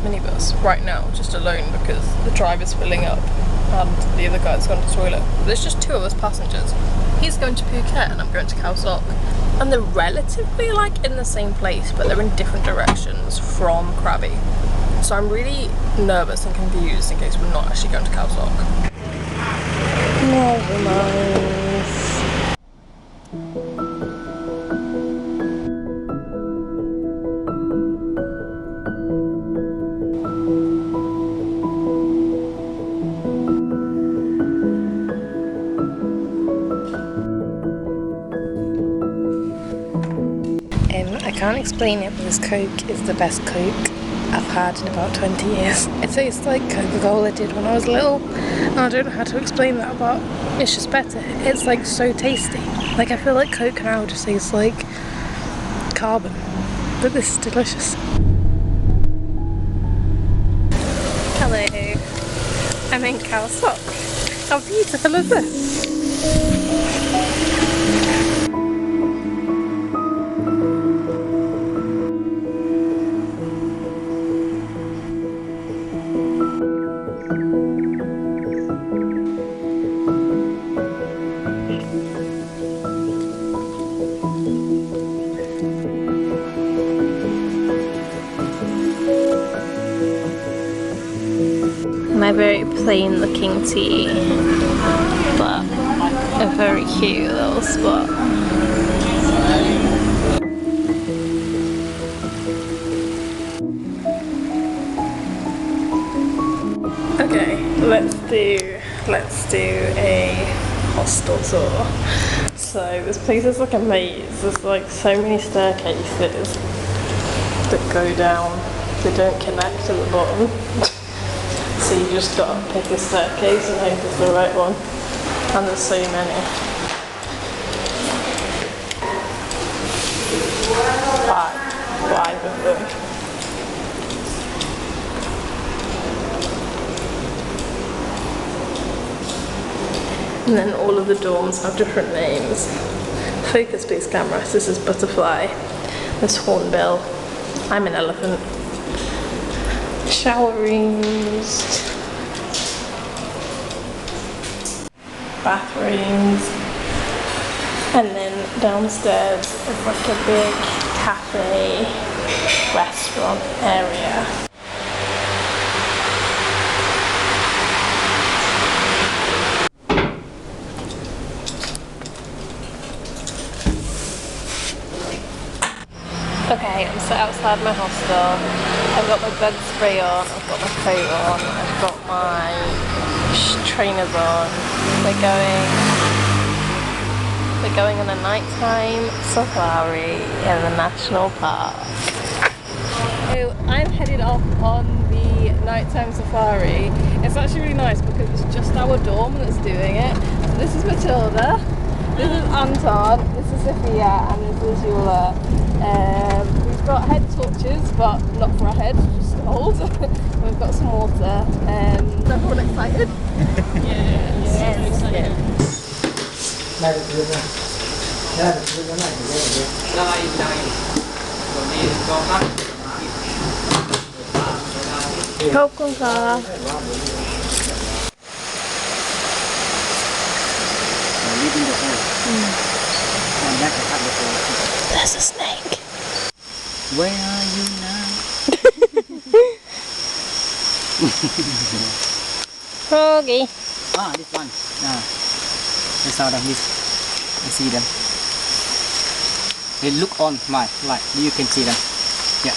minibus right now, just alone, because the driver's filling up and the other guy's gone to the toilet. There's just 2 of us passengers. He's going to Phuket and I'm going to Khao Sok. And they're relatively like in the same place, but they're in different directions from Krabi. So I'm really nervous and confused in case we're not actually going to Khao Sok. Never mind. I can't explain it, but this Coke is the best Coke I've had in about 20 years. It tastes like Coca-Cola did when I was little. And I don't know how to explain that, but it's just better. It's like so tasty. Like I feel like Coke now just tastes like carbon, but this is delicious. Hello, I'm in Khao Sok. How beautiful is this? My very plain looking tea, but a very cute little spot. Okay, let's do a hostel tour. So this place is like a maze. There's like so many staircases that go down. They don't connect to the bottom. So you just gotta pick a staircase and hope it's the right one. And there's so many. Five of them. And then all of the dorms have different names. Focus please camera. This is Butterfly. This Hornbill. I'm an elephant. Shower rooms, bathrooms, and then downstairs is like a big cafe, restaurant area. Okay, I'm sat outside my hostel. I've got my bug spray on, I've got my coat on, I've got my trainers on. We're going on a nighttime safari in the national park. So I'm headed off on the nighttime safari. It's actually really nice because it's just our dorm that's doing it. So this is Matilda, this is Anton, this is Sophia, and this is Yula. We've got head torches, but not for our heads, just to hold. We've got some water. Is everyone excited? Yes. There's a snake. Where are you now? Froggy. Ah, this one. The sound of this. I see them. They look on my light. You can see them. Yeah.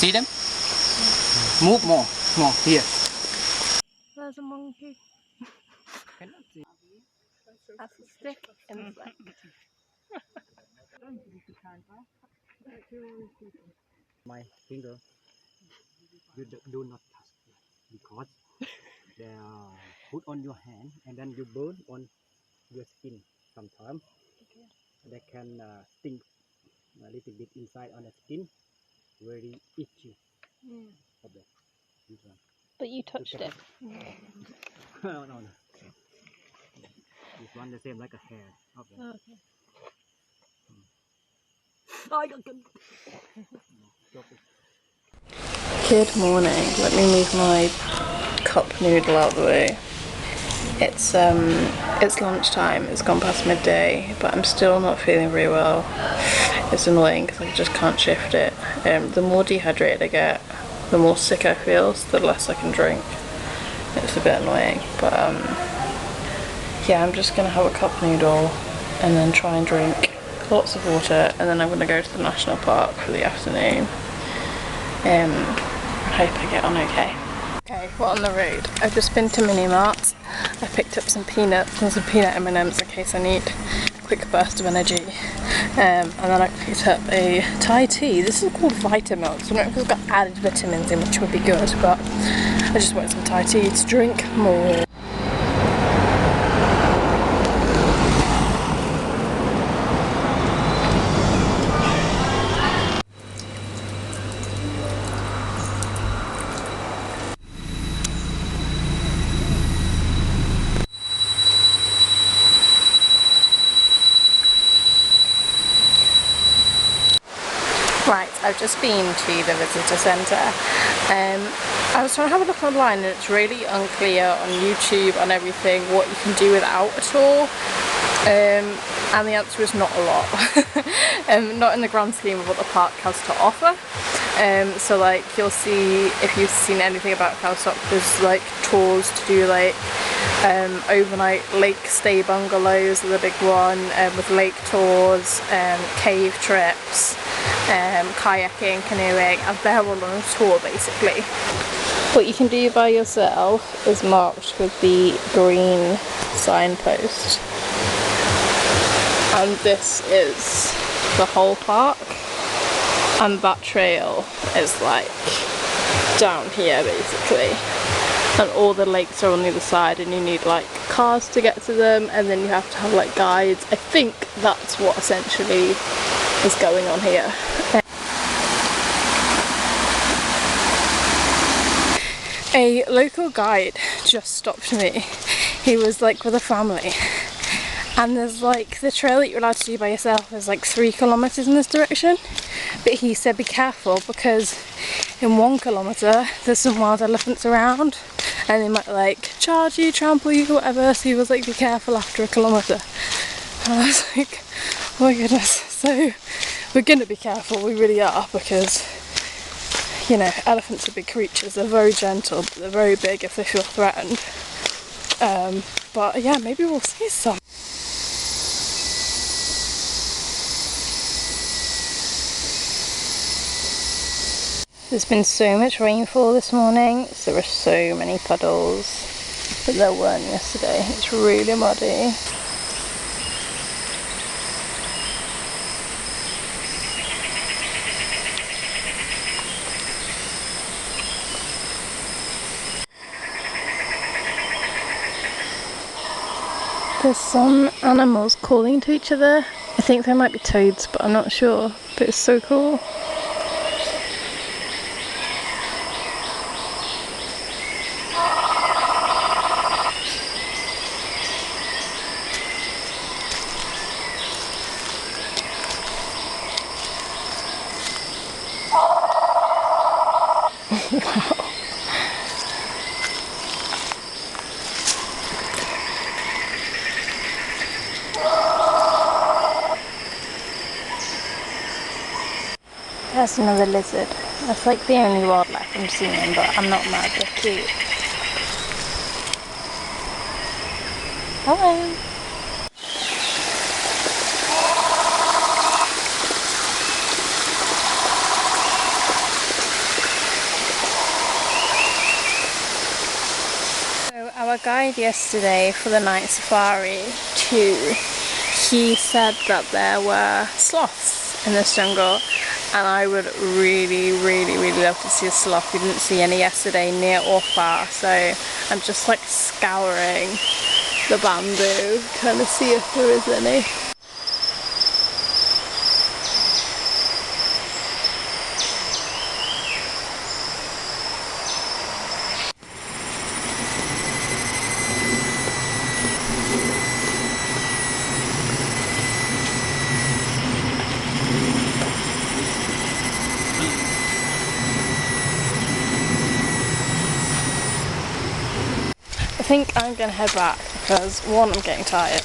See them? Move more. More here. There's a monkey. Cannot see. That's a stick insect. My finger, you do not touch because they are put on your hand and then you burn on your skin sometimes. Okay. They can sting a little bit inside on the skin, very itchy. Okay. This one. But you touched it. No. This one the same like a hair. Okay. Okay. Good morning. Let me move my cup noodle out of the way. It's lunchtime. It's gone past midday, but I'm still not feeling very well. It's annoying because I just can't shift it. The more dehydrated I get, the more sick I feel, so the less I can drink. It's a bit annoying, but yeah, I'm just gonna have a cup noodle and then try and drink lots of water, and then I'm gonna go to the national park for the afternoon. I hope I get on okay. Okay, we're on the road. I've just been to Mini Mart. I picked up some peanuts and some peanut M&Ms in case I need a quick burst of energy. And then I picked up a Thai tea. This is called Vitamilk, so I don't know if it's got added vitamins in, which would be good, but I just wanted some Thai tea to drink more. Right, I've just been to the visitor centre. I was trying to have a look online and it's really unclear on YouTube and everything what you can do without a tour. And the answer is not a lot. Not in the grand scheme of what the park has to offer. So like you'll see, if you've seen anything about Khao Sok, there's like tours to do like overnight lake stay bungalows are the big one, with lake tours, cave trips, kayaking, canoeing, and they're all on a tour basically. What you can do by yourself is marked with the green signpost, and this is the whole park, and that trail is like down here basically, and all the lakes are on the other side and you need like cars to get to them, and then you have to have like guides. I think that's what essentially is going on here. A local guide just stopped me. He was like with a family, and there's like the trail that you're allowed to do by yourself is like 3 kilometers in this direction, but he said be careful because in 1 kilometer there's some wild elephants around and they might like charge you, trample you, whatever. So he was like be careful after 1 kilometer, and I was like, oh my goodness. So we're gonna be careful, we really are, because you know, elephants are big creatures. They're very gentle, but they're very big if they feel threatened. But yeah, maybe we'll see some. There's been so much rainfall this morning, so there are so many puddles, but there weren't yesterday. It's really muddy. There's some animals calling to each other. I think they might be toads, but I'm not sure. But it's so cool. Wow. There's another lizard. That's like the only wildlife I'm seeing, but I'm not mad, they're cute. Hello! So our guide yesterday for the night safari too, he said that there were sloths in this jungle. And I would really love to see a sloth. We didn't see any yesterday, near or far, so I'm just like scouring the bamboo, trying to see if there is any. think I'm gonna head back because 1, I'm getting tired,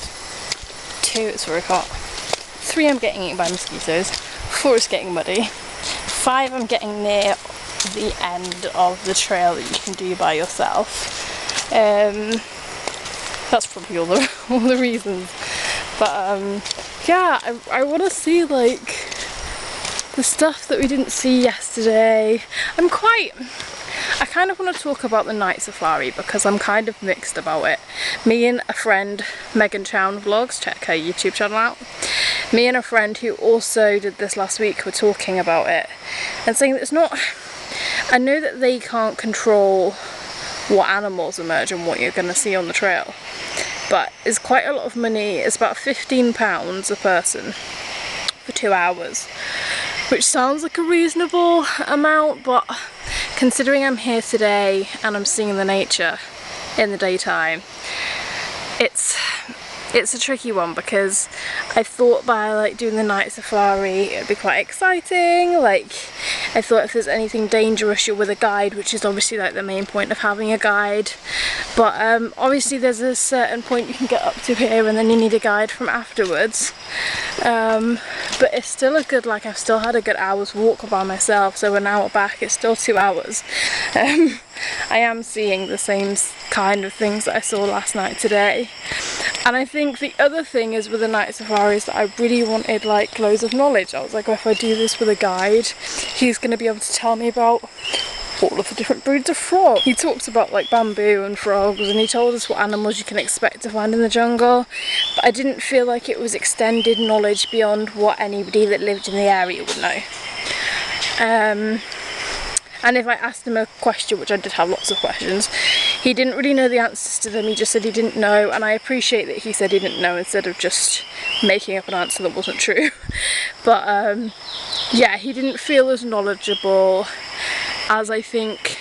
2, it's very hot, 3, I'm getting eaten by mosquitoes, 4, it's getting muddy, 5, I'm getting near the end of the trail that you can do by yourself. That's probably all the reasons. But yeah, I want to see like the stuff that we didn't see yesterday. I kind of want to talk about the night safari because I'm kind of mixed about it. Me and a friend, Megan Chown Vlogs, check her YouTube channel out. Me and a friend who also did this last week were talking about it and saying that it's not, I know that they can't control what animals emerge and what you're going to see on the trail, but it's quite a lot of money. It's about £15 a person for 2 hours, which sounds like a reasonable amount, but considering I'm here today and I'm seeing the nature in the daytime, it's a tricky one because I thought by like doing the night safari it'd be quite exciting. Like I thought if there's anything dangerous you're with a guide, which is obviously like the main point of having a guide, but obviously there's a certain point you can get up to here and then you need a guide from afterwards, but it's still a good, like I've still had a good hour's walk by myself, so an hour back it's still 2 hours. I am seeing the same kind of things that I saw last night today. And I think the other thing is with the night safaris that I really wanted like loads of knowledge. I was like, well, if I do this with a guide, he's going to be able to tell me about all of the different breeds of frog. He talked about like bamboo and frogs, and he told us what animals you can expect to find in the jungle, but I didn't feel like it was extended knowledge beyond what anybody that lived in the area would know. And if I asked him a question, which I did have lots of questions, he didn't really know the answers to them. He just said he didn't know, and I appreciate that he said he didn't know instead of just making up an answer that wasn't true. But yeah, he didn't feel as knowledgeable as I think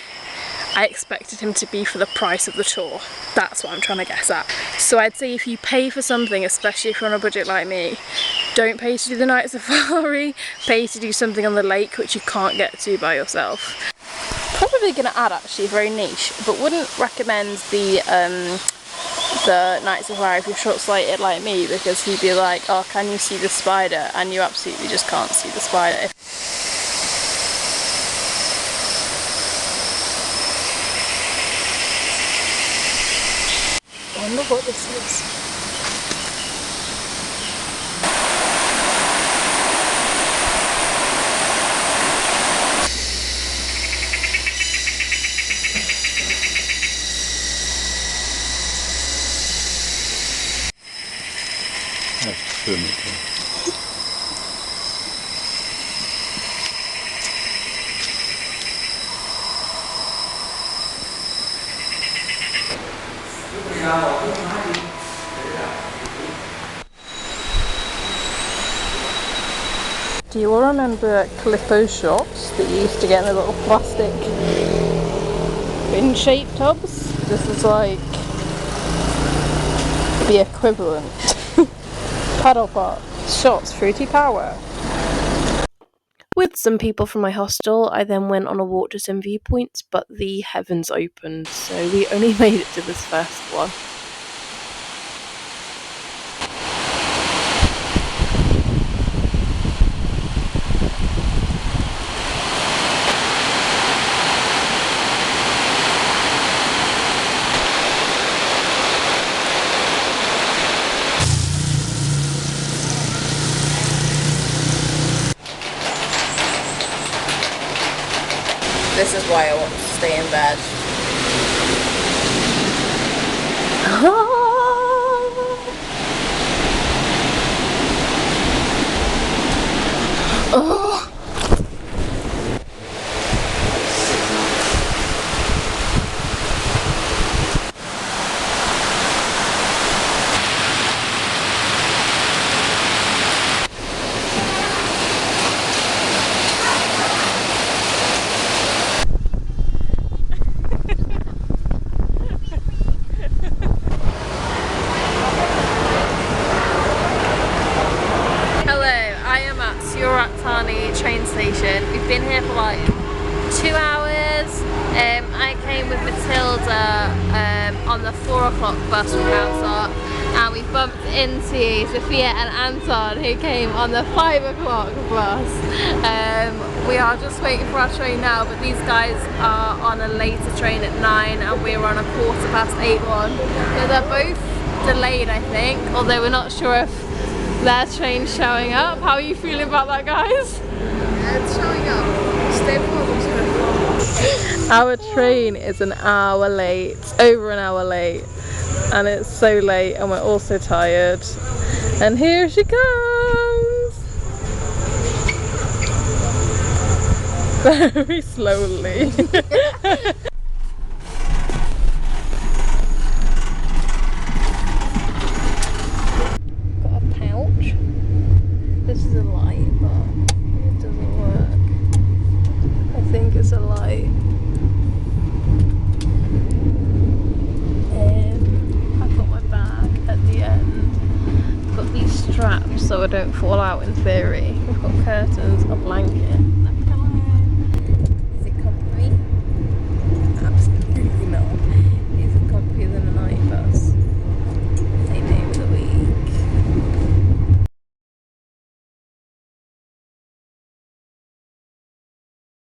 I expected him to be for the price of the tour. That's what I'm trying to guess at. So I'd say if you pay for something, especially if you're on a budget like me, don't pay to do the night safari, pay to do something on the lake which you can't get to by yourself. Probably going to add, actually, very niche, but wouldn't recommend the night safari if you're short-sighted like me, because he'd be like, oh, can you see the spider? And you absolutely just can't see the spider. I wonder what this is. Do you all remember Calippo shots that you used to get in the little plastic bin-shaped tubs? This is like the equivalent. Paddle pop, shots, fruity power. With some people from my hostel, I then went on a walk to some viewpoints, but the heavens opened, so we only made it to this first one. This is why I want to stay in bed. Oh. on the 4 o'clock bus from Khao Sok, and we bumped into Sophia and Anton, who came on the 5 o'clock bus. We are just waiting for our train now, but these guys are on a later train at 9 and we're on a 8:15 one. So they're both delayed, I think, although we're not sure if their train's showing up. How are you feeling about that, guys? Yeah, it's showing up. Stay forward. Our train is an hour late, over an hour late, and it's so late and we're all so tired. And here she comes! Very slowly. Got a pouch. This is a light, but it doesn't work. I think it's a light. I've got my bag at the end. Got these straps so I don't fall out in theory. We've got curtains, a blanket.